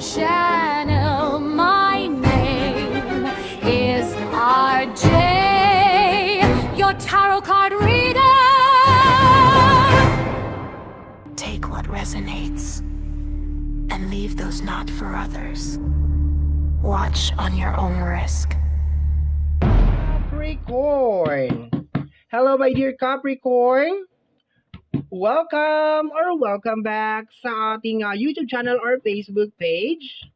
channel. My name is RJ, your tarot card reader. Take what resonates and leave those not for others. Watch on your own risk. Capricorn. Hello, my dear Capricorn. Welcome or welcome back sa ating YouTube channel or Facebook page.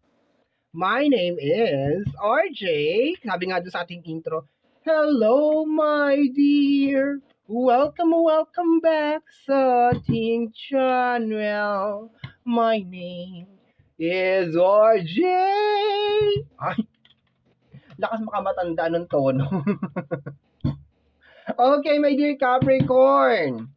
My name is RJ. Sabi nga doon sa ating intro, hello, my dear. Welcome back sa ating channel. My name is RJ. Ay, lakas makamatanda ng tono. Okay, my dear Capricorn.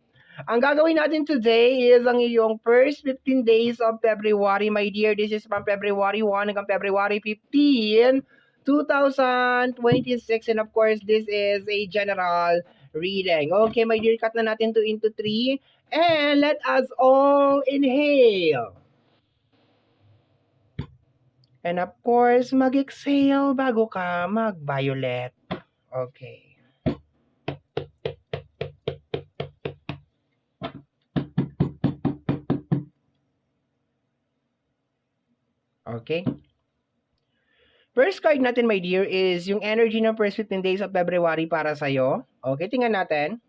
Ang gagawin natin today is ang iyong first 15 days of February, my dear. This is from February 1 hanggang February 15, 2026. And of course, this is a general reading. Okay, my dear, cut na natin to into 3. And let us all inhale. And of course, mag-exhale bago ka mag-violet. Okay. Okay. First card natin, my dear, is yung energy ng first 15 days of February para sa'yo. Okay, tingnan natin.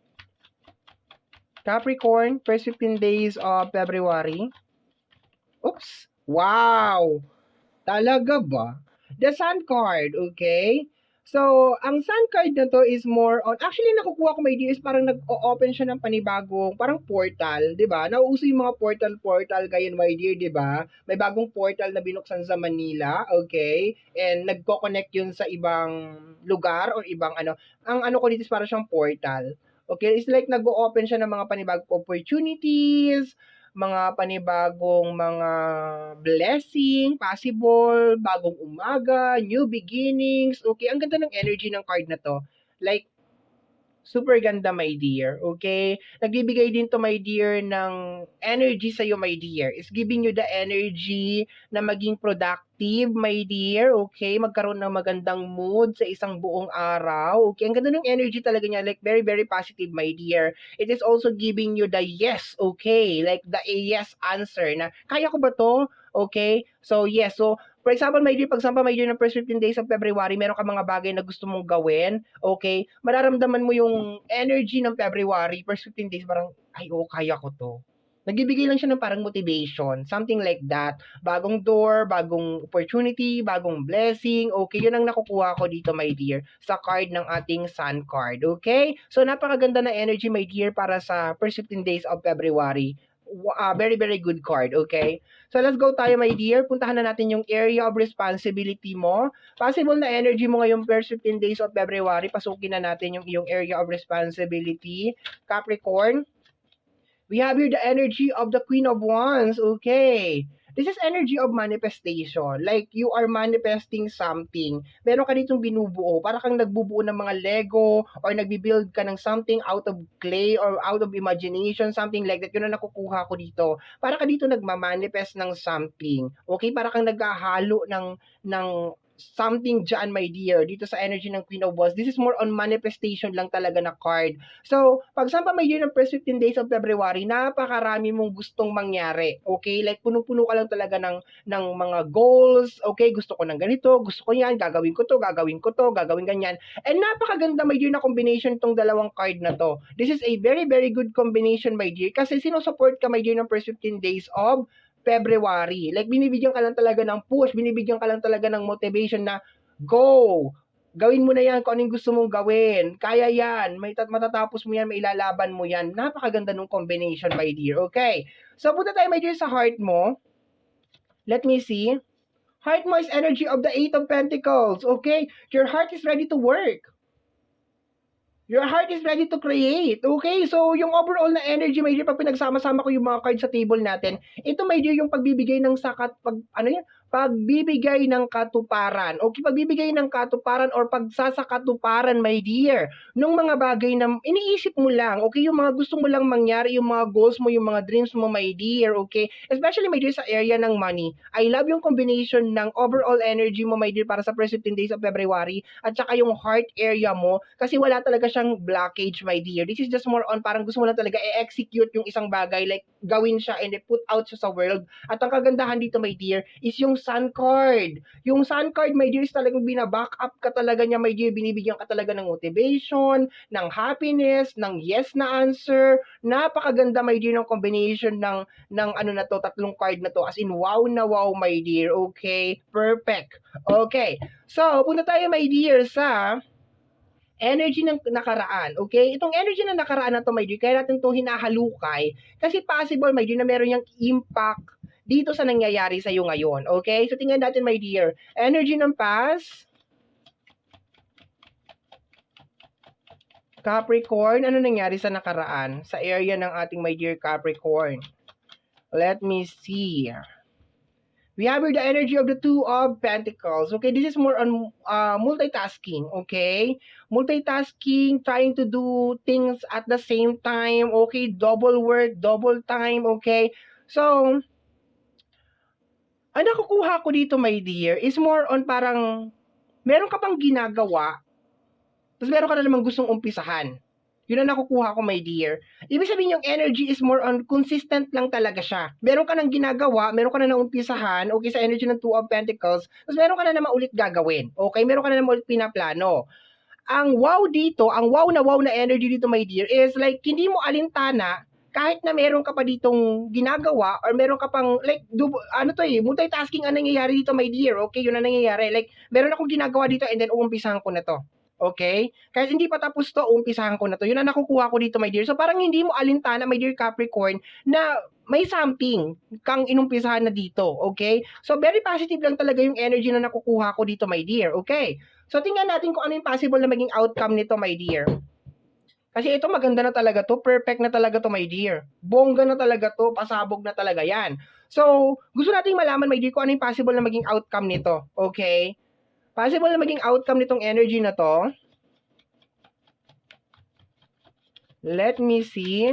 Capricorn, first 15 days of February. Oops! Wow! Talaga ba? The Sun card, okay? So, ang Sun card na to is more on, actually nakukuha ko, my dear, is parang nag-o-open siya ng panibagong, parang portal, di ba? Nauuso yung mga portal ngayon, my dear, di ba? May bagong portal na binuksan sa Manila, okay? And nagko-connect yun sa ibang lugar or ibang ano. Ang ano ko dito is parang siyang portal. Okay? It's like nag-o-open siya ng mga panibagong opportunities, mga panibagong mga blessing, possible, bagong umaga, new beginnings. Okay, ang ganda ng energy ng card na to. Like, super ganda, my dear. Okay? Nagbibigay din to, my dear, ng energy sa'yo, my dear. It's giving you the energy na maging productive, my dear. Okay? Magkaroon ng magandang mood sa isang buong araw. Okay? Ang ganda ng energy talaga niya. Like, very, very positive, my dear. It is also giving you the yes. Okay? Like, the yes answer na, kaya ko ba to? Okay? So, yes. So, for example, my dear, pagsampa, my dear, ng first 15 days of February, meron ka mga bagay na gusto mong gawin, okay? Mararamdaman mo yung energy ng February, first 15 days, parang, ay, oh, kaya ko to. Nagbibigay lang siya ng parang motivation, something like that. Bagong door, bagong opportunity, bagong blessing, okay? Yun ang nakukuha ko dito, my dear, sa card ng ating Sun card, okay? So, napakaganda na energy, my dear, para sa first 15 days of February. Very, very good card, okay? So, let's go tayo, my dear. Puntahan na natin yung area of responsibility mo. Possible na energy mo ngayong first 15 days of February. Pasukin na natin yung iyong area of responsibility. Capricorn, we have here the energy of the Queen of Wands, okay? This is energy of manifestation. Like, you are manifesting something. Meron ka ditong binubuo. Para kang nagbubuo ng mga Lego or nagbibuild ka ng something out of clay or out of imagination, something like that. Yun ang nakukuha ko dito. Para ka dito nagmamanifest ng something. Okay? Para kang naghahalo ng something dyan, my dear, dito sa energy ng Queen of Wands. This is more on manifestation lang talaga na card. So, pagsampa, my dear, ng first 15 days of February, napakarami mong gustong mangyari. Okay? Like, punong-puno ka lang talaga ng mga goals. Okay? Gusto ko ng ganito, gusto ko yan, gagawin ko to, gagawin ganyan. And napakaganda, my dear, na combination tong dalawang card na to. This is a very, very good combination, my dear, kasi sinusupport ka, my dear, ng first 15 days of February. Like, binibigyan ka lang talaga ng push, binibigyan ka lang talaga ng motivation na, go! Gawin mo na yan kung anong gusto mong gawin. Kaya yan. Matatapos mo yan, mailalaban mo yan. Napakaganda ng combination, my dear. Okay. So, punta tayo, my dear, sa heart mo. Let me see. Heart mo is energy of the Eight of Pentacles. Okay? Your heart is ready to work. Your heart is ready to create. Okay? So, yung overall na energy, my dear, pag pinagsama-sama ko yung mga cards sa table natin, ito, my dear, yung pagbibigay ng sakat, pagbibigay ng katuparan. Okay, pagbibigay ng katuparan or pagsasakatuparan, my dear, nung mga bagay na iniisip mo lang, okay, yung mga gusto mo lang mangyari, yung mga goals mo, yung mga dreams mo, my dear, okay? Especially, my dear, sa area ng money. I love yung combination ng overall energy mo, my dear, para sa first 15 days of February, at saka yung heart area mo, kasi wala talaga siyang blockage, my dear. This is just more on parang gusto mo lang talaga i-execute yung isang bagay, like gawin siya and put out siya sa world. At ang kagandahan dito, my dear, is yung Sun card. Yung Sun card, my dear, is talagang binaback up ka talaga niya, my dear. Binibigyan ka talaga ng motivation, ng happiness, ng yes na answer. Napakaganda, my dear, ng combination ng ano na to, tatlong card na to. As in, wow na wow, my dear. Okay? Perfect. Okay. So, punta tayo, my dear, sa energy ng nakaraan, okay? Itong energy ng nakaraan na to, my dear, kaya natin to hinahalukay kasi possible, my dear, na meron yung impact dito sa nangyayari sa iyo ngayon, okay? So, tingnan natin, my dear. Energy ng past, Capricorn, ano nangyari sa nakaraan? Sa area ng ating, my dear, Capricorn. Let me see. We have here the energy of the Two of Pentacles. Okay, this is more on multitasking. Okay, multitasking, trying to do things at the same time. Okay, double work, double time. Okay, so ang nakukuha ko dito, my dear, is more on parang meron ka pang ginagawa, tapos meron ka na namang gustong umpisahan. Yun ang nakukuha ko, my dear. Ibig sabihin yung energy is more on consistent lang talaga siya. Meron ka nang ginagawa, meron ka na naumpisahan, okay, sa energy ng Two of Pentacles, tapos meron ka na naman ulit gagawin. Okay, meron ka na naman ulit pinaplano. Ang wow dito, ang wow na energy dito, my dear, is like, hindi mo alintana, kahit na meron ka pa ditong ginagawa, or meron ka pang, like, multitasking ang nangyayari dito, my dear, okay, yun ang nangyayari. Like, meron akong ginagawa dito, and then uumpisahan ko na to. Okay? Kahit hindi pa tapos to, umpisahan ko na to. Yun ang nakukuha ko dito, my dear. So, parang hindi mo alintana, my dear Capricorn, na may something kang inumpisahan na dito. Okay? So, very positive lang talaga yung energy na nakukuha ko dito, my dear. Okay? So, tingnan natin kung ano yung possible na maging outcome nito, my dear. Kasi ito maganda na talaga to. Perfect na talaga to, my dear. Bongga na talaga to. Pasabog na talaga yan. So, gusto nating malaman, my dear, kung ano yung possible na maging outcome nito. Okay? Possible na maging outcome nitong energy na to. Let me see.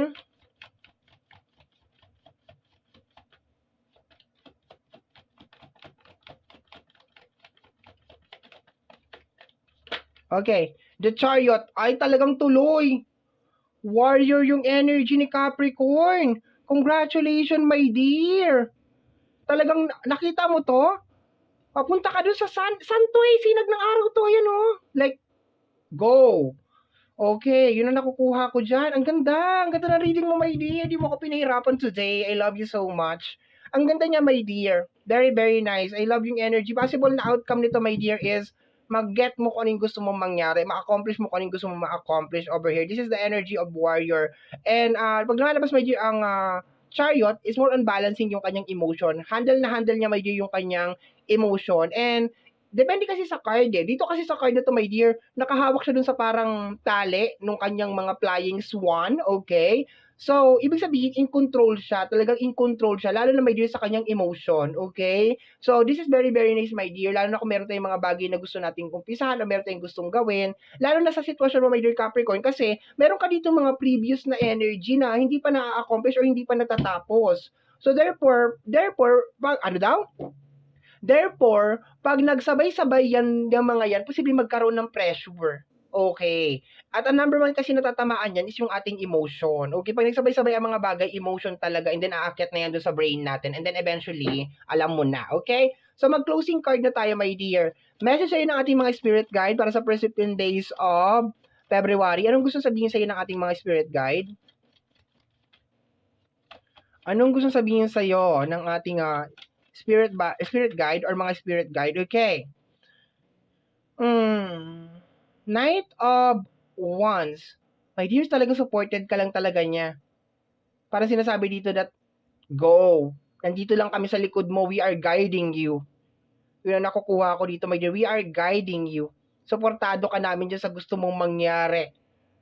Okay. The Chariot ay talagang tuloy. Warrior yung energy ni Capricorn. Congratulations, my dear. Talagang nakita mo to? Papunta ka dun sa sun to eh. Sinag ng araw to. Ayan oh. Like, go. Okay, yun ang nakukuha ko dyan. Ang ganda. Ang ganda ng reading mo, my dear. Di mo ako pinahirapan today. I love you so much. Ang ganda niya, my dear. Very, very nice. I love yung energy. Possible na outcome nito, my dear, is mag-get mo kung anong gusto mong mangyari. Ma-accomplish mo kung anong gusto mong ma-accomplish over here. This is the energy of warrior. And pag lumalabas, my dear, ang Chariot is more on balancing yung kanyang emotion. Handle niya, my dear, yung kanyang emotion. And depende kasi sa card eh. Dito kasi sa card na to, my dear, nakahawak siya dun sa parang tali nung kanyang mga flying swan, okay? So, ibig sabihin, in control siya. Talagang in control siya. Lalo na, my dear, sa kanyang emotion, okay? So, this is very, very nice, my dear. Lalo na kung meron tayong mga bagay na gusto nating umpisahan o meron tayong gustong gawin. Lalo na sa sitwasyon mo, my dear Capricorn, kasi meron ka dito mga previous na energy na hindi pa na-accomplish or hindi pa natatapos. So, therefore, ano daw? Therefore, pag nagsabay-sabay yan, yung mga yan, posibleng magkaroon ng pressure. Okay. At ang number one kasi natatamaan yan is yung ating emotion. Okay, pag nagsabay-sabay ang mga bagay, emotion talaga, and then aakyat na yan doon sa brain natin, and then eventually, alam mo na. Okay? So, mag-closing card na tayo, my dear. Message sa'yo ng ating mga spirit guide para sa first 15 days of February. Anong gusto sabihin sa'yo ng ating mga spirit guide? Anong gusto sabihin sa'yo ng ating spirit guide or mga spirit guide? Okay. Knight of Wands. My dear, talagang supported ka lang talaga niya. Parang sinasabi dito that, go. Nandito lang kami sa likod mo. We are guiding you. Yun ang nakukuha ko dito, my dear. We are guiding you. Suportado ka namin dyan sa gusto mong mangyari.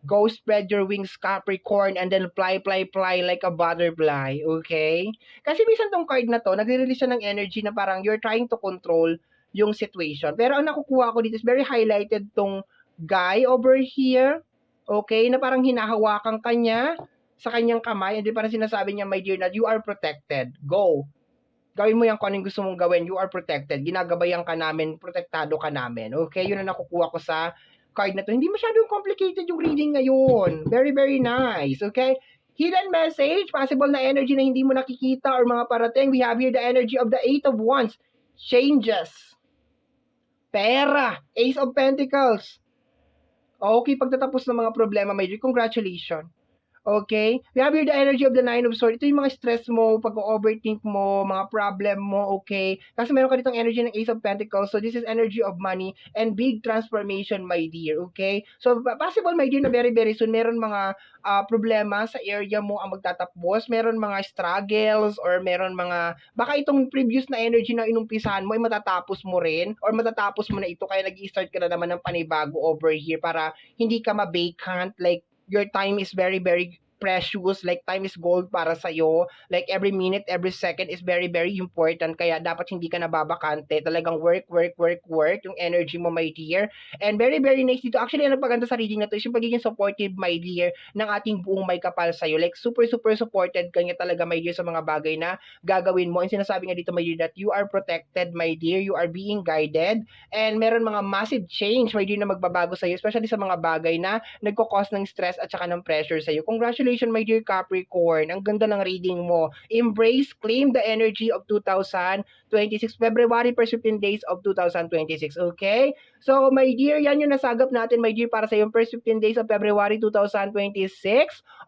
Go spread your wings, Capricorn, and then fly, fly, fly like a butterfly, okay? Kasi minsan tong card na to, nagre-release siya ng energy na parang you're trying to control yung situation. Pero ang nakukuha ko dito is very highlighted tong guy over here, okay? Na parang hinahawakan kanya sa kanyang kamay, and then parang sinasabi niya, my dear, that you are protected. Go. Gawin mo yan kung anong gusto mong gawin. You are protected. Ginagabayan ka namin, protektado ka namin. Okay? Yun ang nakukuha ko sa card na to. Hindi masyadong complicated yung reading ngayon. Very, very nice. Okay? Hidden message, possible na energy na hindi mo nakikita or mga parating. We have here the energy of the Eight of Wands. Changes. Pera. Ace of Pentacles. Okay, pagtatapos ng mga problema, my dear, congratulations. Okay? We have here the energy of the Nine of Swords. Ito yung mga stress mo, pag-overthink mo, mga problem mo, okay? Kasi meron ka ditong energy ng Ace of Pentacles. So, this is energy of money and big transformation, my dear, okay? So, possible, my dear, na very, very soon, meron mga problema sa area mo ang magtatapos. Meron mga struggles or meron mga, baka itong previous na energy na inumpisahan mo ay matatapos mo rin or matatapos mo na ito kaya nag-i-start ka na naman ng panibago over here para hindi ka ma-vacant, like, your time is very, very precious, like time is gold para sa'yo, like every minute, every second is very, very important, kaya dapat hindi ka nababakante, talagang work, work, work, work, yung energy mo, my dear, and very, very nice dito, actually, ang nagpaganda sa reading na to is yung pagiging supportive, my dear, ng ating buong may kapal sa'yo, like super, super supported kanya talaga, my dear, sa mga bagay na gagawin mo, and sinasabi nga dito, my dear, that you are protected, my dear, you are being guided, and meron mga massive change, my dear, na magbabago sa'yo, especially sa mga bagay na nagko-cause ng stress at saka ng pressure sa'yo. Congratulations, my dear Capricorn. Ang ganda ng reading mo. Embrace, claim the energy of 2026, February per 15 days of 2026. Okay? So, my dear, yan yung nasagap natin, my dear, para sa yung first 15 days of February 2026.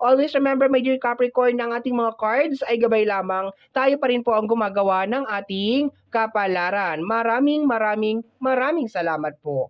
Always remember, my dear Capricorn, na ang ating mga cards ay gabay lamang. Tayo pa rin po ang gumagawa ng ating kapalaran. Maraming, maraming, maraming salamat po.